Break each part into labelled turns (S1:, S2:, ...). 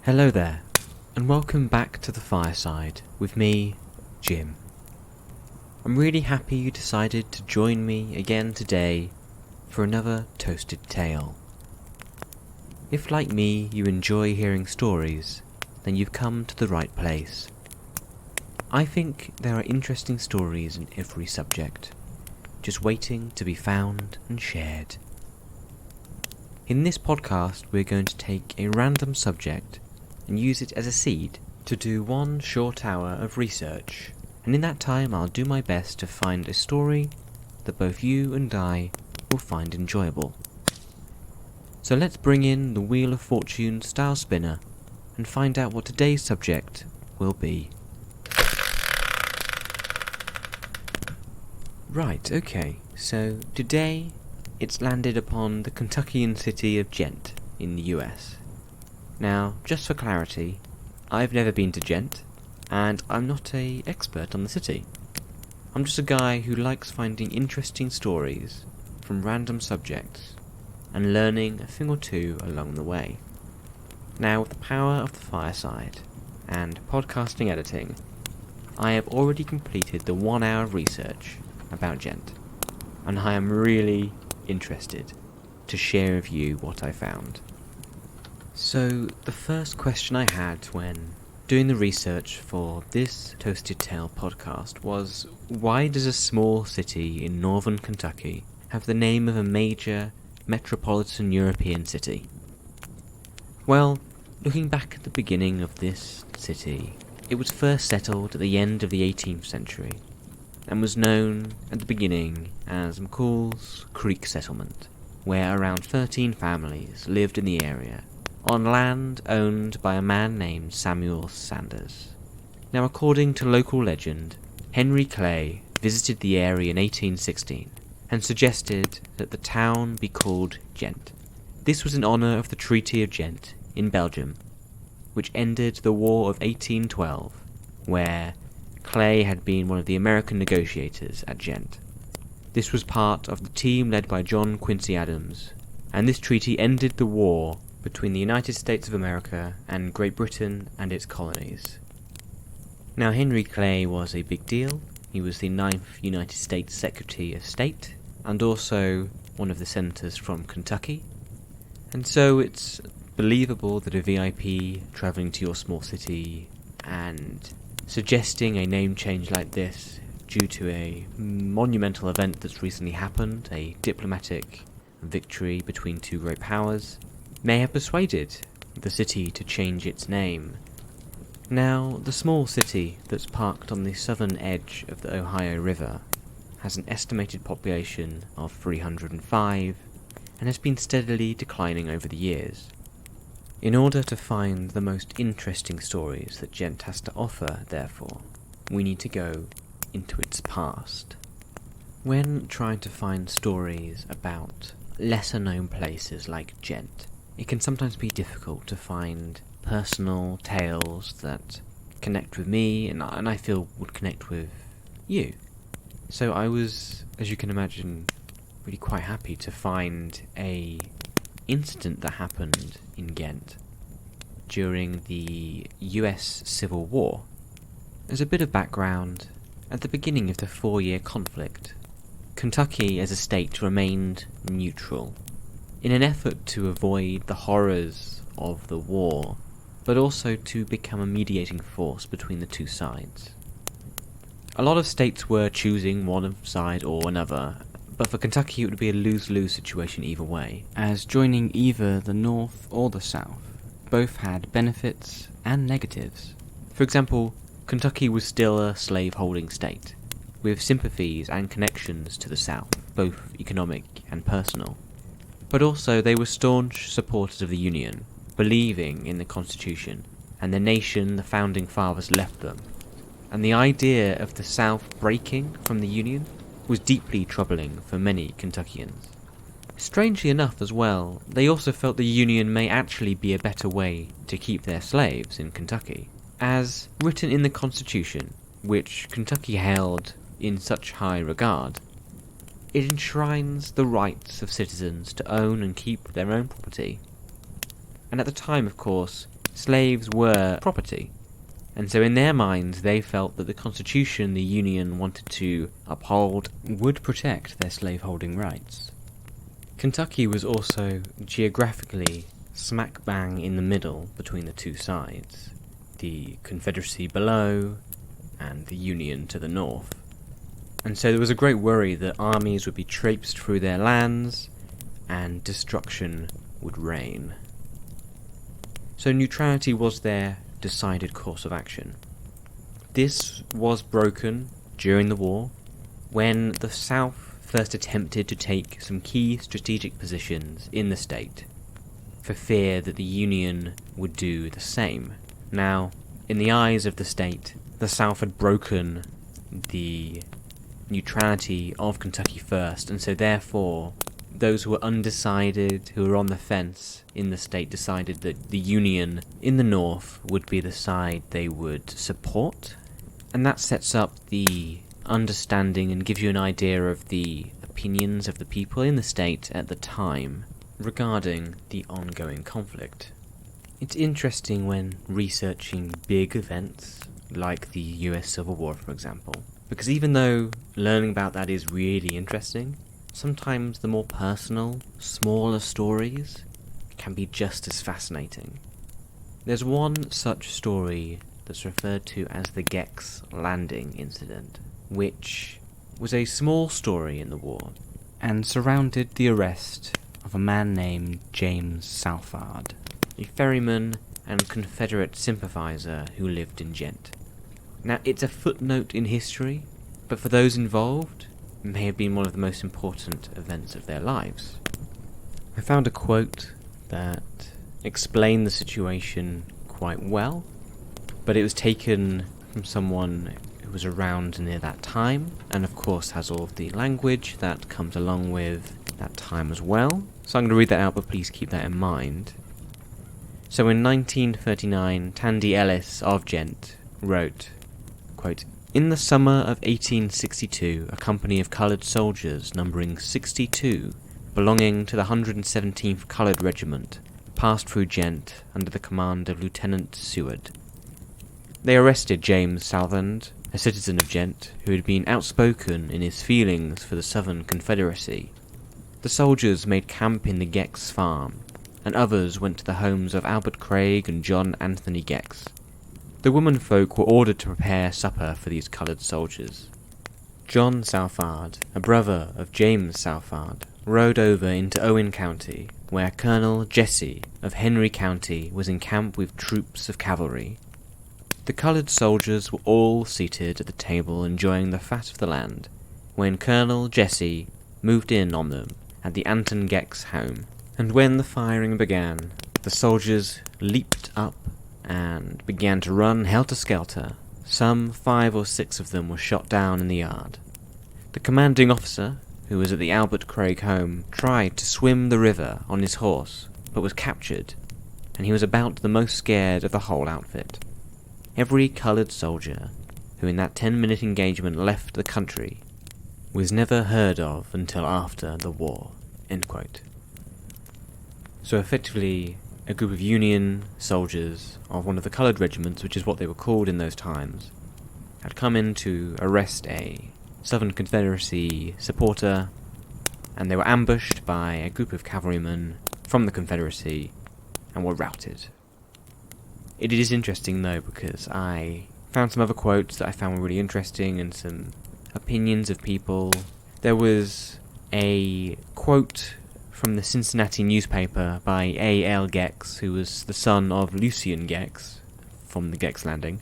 S1: Hello there, and welcome back to the fireside with me, Jim. I'm really happy you decided to join me again today for another toasted tale. If, like me, you enjoy hearing stories, then you've come to the right place. I think there are interesting stories in every subject, just waiting to be found and shared. In this podcast, we're going to take a random subject and use it as a seed to do one short hour of research, and in that time I'll do my best to find a story that both you and I will find enjoyable. So let's bring in the Wheel of Fortune style spinner and find out what today's subject will be. Right, okay, so today it's landed upon the Kentuckian city of Ghent in the US. Now, just for clarity, I've never been to Ghent, and I'm not an expert on the city. I'm just a guy who likes finding interesting stories from random subjects and learning a thing or two along the way. Now, with the power of the fireside and podcasting editing, I have already completed the 1 hour research about Ghent, and I am really interested to share with you what I found. So, the first question I had when doing the research for this Toasted Tale podcast was, why does a small city in northern Kentucky have the name of a major metropolitan European city? Well, looking back at the beginning of this city, it was first settled at the end of the 18th century, and was known at the beginning as McCall's Creek Settlement, where around 13 families lived in the area, on land owned by a man named Samuel Sanders. Now, according to local legend, Henry Clay visited the area in 1816 and suggested that the town be called Ghent. This was in honour of the Treaty of Ghent in Belgium, which ended the War of 1812, where Clay had been one of the American negotiators at Ghent. This was part of the team led by John Quincy Adams, and this treaty ended the war between the United States of America and Great Britain and its colonies. Now, Henry Clay was a big deal. He was the 9th United States Secretary of State, and also one of the senators from Kentucky. And so it's believable that a VIP travelling to your small city and suggesting a name change like this due to a monumental event that's recently happened, a diplomatic victory between two great powers, may have persuaded the city to change its name. Now, the small city that's parked on the southern edge of the Ohio River has an estimated population of 305 and has been steadily declining over the years. In order to find the most interesting stories that Ghent has to offer, therefore, we need to go into its past. When trying to find stories about lesser-known places like Ghent, it can sometimes be difficult to find personal tales that connect with me and I feel would connect with you. So I was, as you can imagine, really quite happy to find a incident that happened in Ghent during the US Civil War. As a bit of background, at the beginning of the 4-year conflict, Kentucky as a state remained neutral, in an effort to avoid the horrors of the war, but also to become a mediating force between the two sides. A lot of states were choosing one side or another, but for Kentucky it would be a lose-lose situation either way, as joining either the North or the South both had benefits and negatives. For example, Kentucky was still a slave-holding state, with sympathies and connections to the South, both economic and personal. But also they were staunch supporters of the Union, believing in the Constitution and the nation the Founding Fathers left them. And the idea of the South breaking from the Union was deeply troubling for many Kentuckians. Strangely enough as well, they also felt the Union may actually be a better way to keep their slaves in Kentucky, as written in the Constitution, which Kentucky held in such high regard. It enshrines the rights of citizens to own and keep their own property. And at the time, of course, slaves were property. And so in their minds, they felt that the Constitution the Union wanted to uphold would protect their slaveholding rights. Kentucky was also geographically smack bang in the middle between the two sides, the Confederacy below and the Union to the north. And so there was a great worry that armies would be traipsed through their lands and destruction would reign. So neutrality was their decided course of action. This was broken during the war when the South first attempted to take some key strategic positions in the state for fear that the Union would do the same. Now, in the eyes of the state, the South had broken the neutrality of Kentucky first, and so therefore those who were undecided, who were on the fence in the state, decided that the Union in the north would be the side they would support. And that sets up the understanding and gives you an idea of the opinions of the people in the state at the time regarding the ongoing conflict. It's interesting when researching big events like the US Civil War, for example, because even though learning about that is really interesting, sometimes the more personal, smaller stories can be just as fascinating. There's one such story that's referred to as the Gex Landing incident, which was a small story in the war, and surrounded the arrest of a man named James Southard, a ferryman and Confederate sympathizer who lived in Ghent. Now, it's a footnote in history, but for those involved, it may have been one of the most important events of their lives. I found a quote that explained the situation quite well, but it was taken from someone who was around near that time, and of course has all of the language that comes along with that time as well. So I'm going to read that out, but please keep that in mind. So in 1939, Tandy Ellis of Ghent wrote, quote, "In the summer of 1862, a company of coloured soldiers numbering 62, belonging to the 117th Coloured Regiment, passed through Ghent under the command of Lieutenant Seward. They arrested James Southard, a citizen of Ghent, who had been outspoken in his feelings for the Southern Confederacy. The soldiers made camp in the Gex farm, and others went to the homes of Albert Craig and John Anthony Gex. The womenfolk were ordered to prepare supper for these coloured soldiers. John Southard, a brother of James Southard, rode over into Owen County, where Colonel Jesse of Henry County was in camp with troops of cavalry. The coloured soldiers were all seated at the table enjoying the fat of the land, when Colonel Jesse moved in on them at the Anton Gex home, and when the firing began, the soldiers leaped up and began to run helter-skelter. Some 5 or 6 of them were shot down in the yard. The commanding officer, who was at the Albert Craig home, tried to swim the river on his horse, but was captured, and he was about the most scared of the whole outfit. Every coloured soldier, who in that 10-minute engagement left the country, was never heard of until after the war." End quote. So effectively, a group of Union soldiers of one of the coloured regiments, which is what they were called in those times, had come in to arrest a Southern Confederacy supporter, and they were ambushed by a group of cavalrymen from the Confederacy and were routed. It is interesting though, because I found some other quotes that I found were really interesting and some opinions of people. There was a quote from the Cincinnati newspaper by A.L. Gex, who was the son of Lucian Gex from the Gex Landing,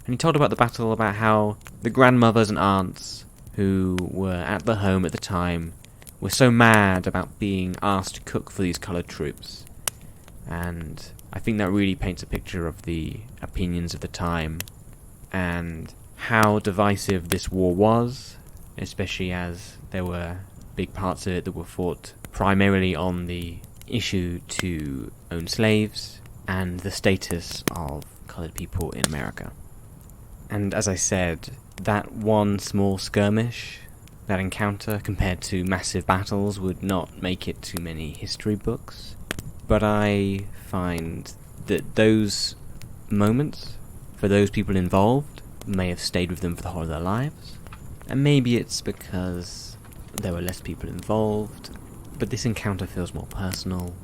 S1: and he told about the battle, about how the grandmothers and aunts who were at the home at the time were so mad about being asked to cook for these coloured troops. And I think that really paints a picture of the opinions of the time and how divisive this war was, especially as there were big parts of it that were fought primarily on the issue to own slaves and the status of coloured people in America. And as I said, that one small skirmish, that encounter, compared to massive battles, would not make it to many history books, but I find that those moments, for those people involved, may have stayed with them for the whole of their lives. And maybe it's because there were less people involved, but this encounter feels more personal,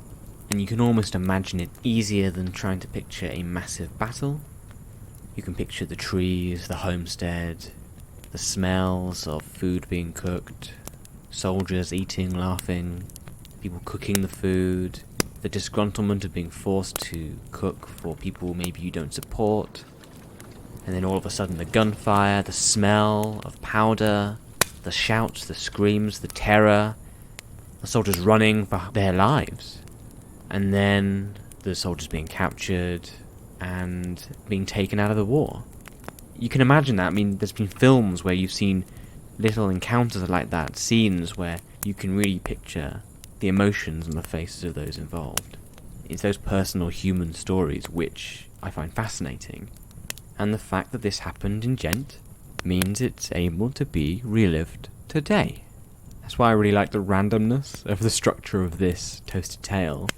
S1: and you can almost imagine it easier than trying to picture a massive battle. You can picture the trees, the homestead, the smells of food being cooked, soldiers eating, laughing, people cooking the food, the disgruntlement of being forced to cook for people maybe you don't support, and then all of a sudden the gunfire, the smell of powder, the shouts, the screams, the terror, the soldiers running for their lives, and then the soldiers being captured and being taken out of the war. You can imagine that. I mean, there's been films where you've seen little encounters like that, scenes where you can really picture the emotions on the faces of those involved. It's those personal human stories which I find fascinating, and the fact that this happened in Ghent means it's able to be relived today. That's why I really like the randomness of the structure of this toasted tale.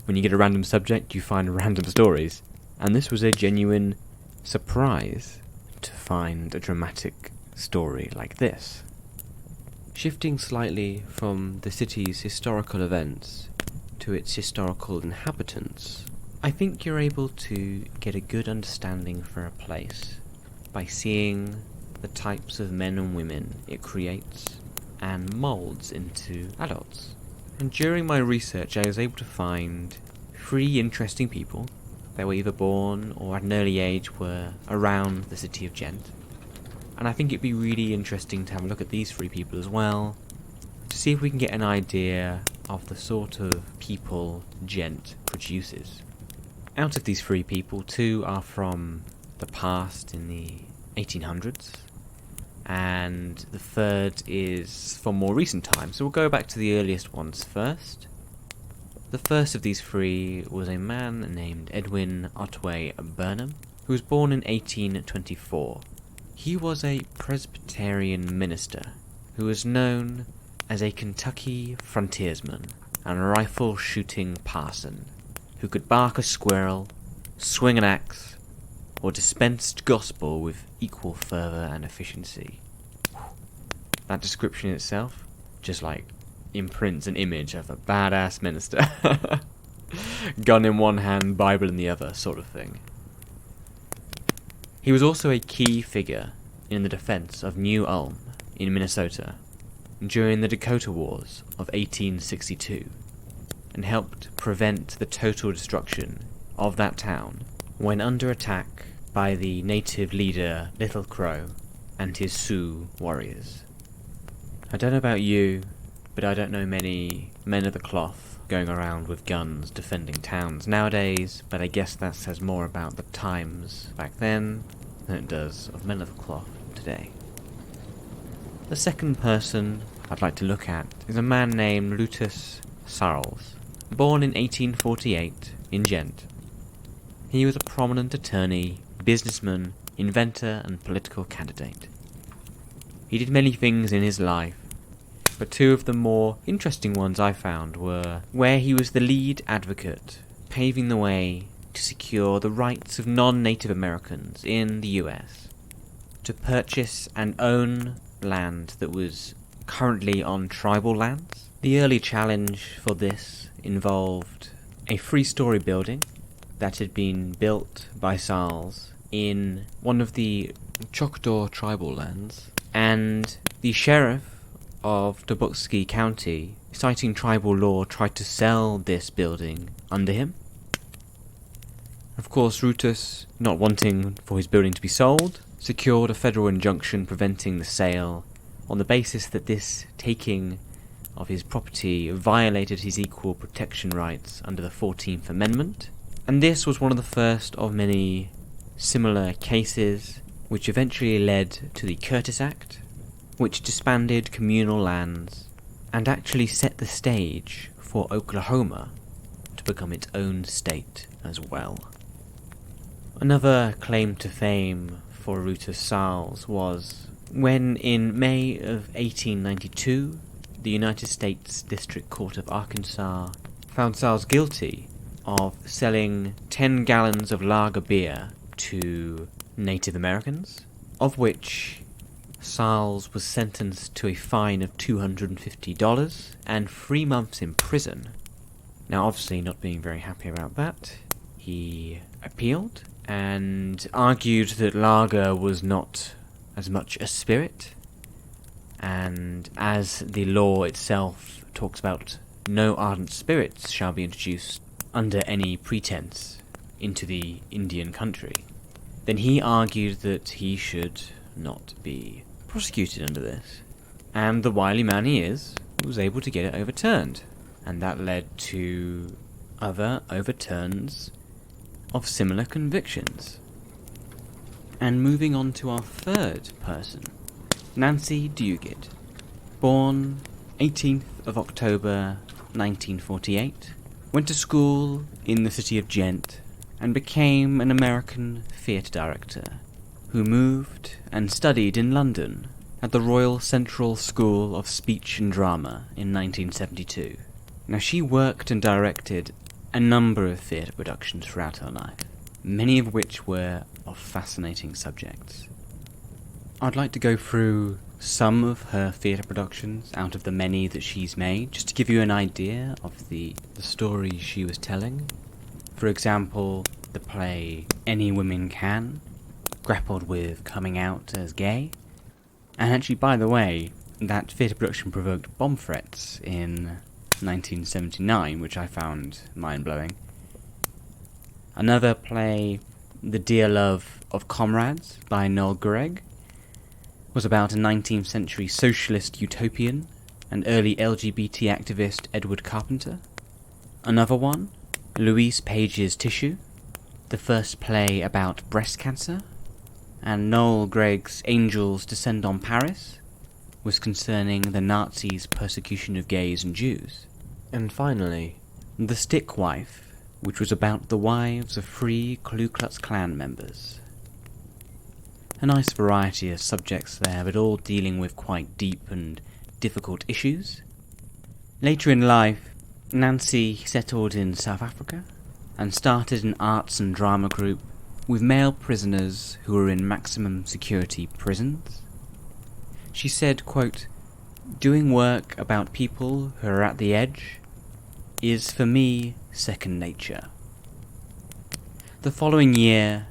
S1: When you get a random subject, you find random stories, and this was a genuine surprise to find a dramatic story like this. Shifting slightly from the city's historical events to its historical inhabitants, I think you're able to get a good understanding for a place by seeing the types of men and women it creates and moulds into adults. And during my research, I was able to find 3 interesting people that were either born or at an early age were around the city of Ghent. And I think it'd be really interesting to have a look at these 3 people as well, to see if we can get an idea of the sort of people Ghent produces. Out of these 3 people, 2 are from the past in the 1800s, and the 3rd is from more recent times, so we'll go back to the earliest ones first. The first of these 3 was a man named Edwin Otway Burnham, who was born in 1824. He was a Presbyterian minister who was known as a Kentucky frontiersman and a rifle-shooting parson who could bark a squirrel, swing an axe, or dispensed gospel with equal fervour and efficiency. That description itself just imprints an image of a badass minister. Gun in one hand, Bible in the other, sort of thing. He was also a key figure in the defense of New Ulm in Minnesota during the Dakota Wars of 1862, and helped prevent the total destruction of that town when under attack by the native leader Little Crow and his Sioux warriors. I don't know about you, but I don't know many men of the cloth going around with guns defending towns nowadays, but I guess that says more about the times back then than it does of men of the cloth today. The second person I'd like to look at is a man named Lutus Sarles, born in 1848 in Ghent. He was a prominent attorney, businessman, inventor, and political candidate. He did many things in his life, but 2 of the more interesting ones I found were where he was the lead advocate, paving the way to secure the rights of non-Native Americans in the US to purchase and own land that was currently on tribal lands. The early challenge for this involved a 3-story building that had been built by Sarles in one of the Choctaw tribal lands, and the sheriff of Tubuxki County, citing tribal law, tried to sell this building under him. Of course, Rutus, not wanting for his building to be sold, secured a federal injunction preventing the sale on the basis that this taking of his property violated his equal protection rights under the 14th Amendment. And this was one of the first of many similar cases which eventually led to the Curtis Act, which disbanded communal lands and actually set the stage for Oklahoma to become its own state as well. Another claim to fame for Rutus Sarles was when, in May of 1892, the United States District Court of Arkansas found Sarles guilty of selling 10 gallons of lager beer to Native Americans, of which Siles was sentenced to a fine of $250 and 3 months in prison. Now, obviously not being very happy about that, he appealed and argued that lager was not as much a spirit, and as the law itself talks about no ardent spirits shall be introduced under any pretense into the Indian country, then he argued that he should not be prosecuted under this. And the wily man he is, was able to get it overturned. And that led to other overturns of similar convictions. And moving on to our third person, Nancy Duguid, born 18th of October 1948, went to school in the city of Ghent and became an American theatre director who moved and studied in London at the Royal Central School of Speech and Drama in 1972. Now, she worked and directed a number of theatre productions throughout her life, many of which were of fascinating subjects. I'd like to go through some of her theatre productions out of the many that she's made, just to give you an idea of the stories she was telling. For example, the play Any Women Can grappled with coming out as gay. And actually, by the way, that theatre production provoked bomb threats in 1979, which I found mind-blowing. Another play, The Dear Love of Comrades by Noel Gregg, was about a 19th century socialist utopian and early LGBT activist Edward Carpenter. Another one, Louise Page's Tissue, the first play about breast cancer. And Noel Gregg's Angels Descend on Paris was concerning the Nazis' persecution of gays and Jews. And finally, The Stick Wife, which was about the wives of 3 Ku Klux Klan members. A nice variety of subjects there, but all dealing with quite deep and difficult issues. Later in life, Nancy settled in South Africa and started an arts and drama group with male prisoners who were in maximum security prisons. She said, quote, "Doing work about people who are at the edge is, for me, second nature." The following year,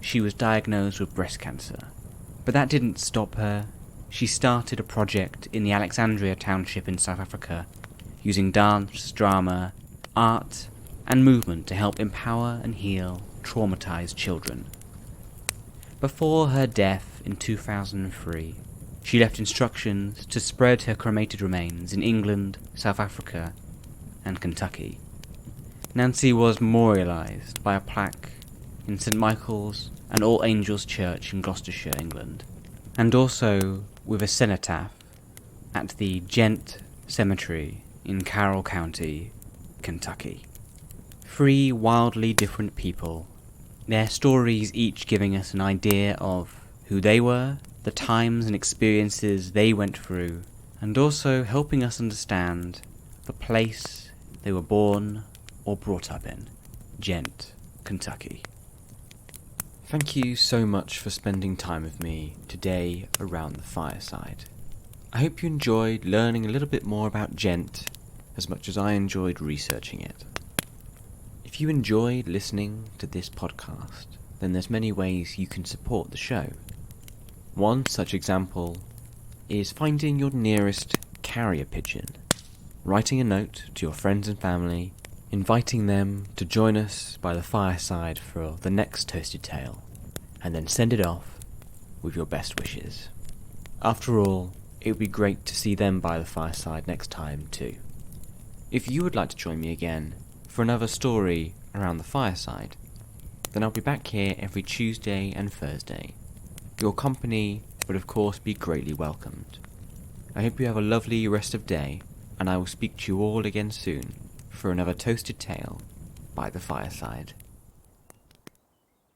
S1: she was diagnosed with breast cancer, but that didn't stop her. She started a project in the Alexandria township in South Africa, using dance, drama, art, and movement to help empower and heal traumatized children. Before her death in 2003, she left instructions to spread her cremated remains in England, South Africa, and Kentucky. Nancy was memorialised by a plaque in St Michael's and All Angels Church in Gloucestershire, England, and also with a cenotaph at the Ghent Cemetery in Carroll County, Kentucky. 3 wildly different people, their stories each giving us an idea of who they were, the times and experiences they went through, and also helping us understand the place they were born or brought up in, Ghent, Kentucky. Thank you so much for spending time with me today around the fireside. I hope you enjoyed learning a little bit more about Ghent as much as I enjoyed researching it. If you enjoyed listening to this podcast, then there's many ways you can support the show. One such example is finding your nearest carrier pigeon, writing a note to your friends and family, inviting them to join us by the fireside for the next Toasted Tale, and then send it off with your best wishes. After all, it would be great to see them by the fireside next time too. If you would like to join me again for another story around the fireside, then I'll be back here every Tuesday and Thursday. Your company would of course be greatly welcomed. I hope you have a lovely rest of day, and I will speak to you all again soon for another Toasted Tale by the fireside.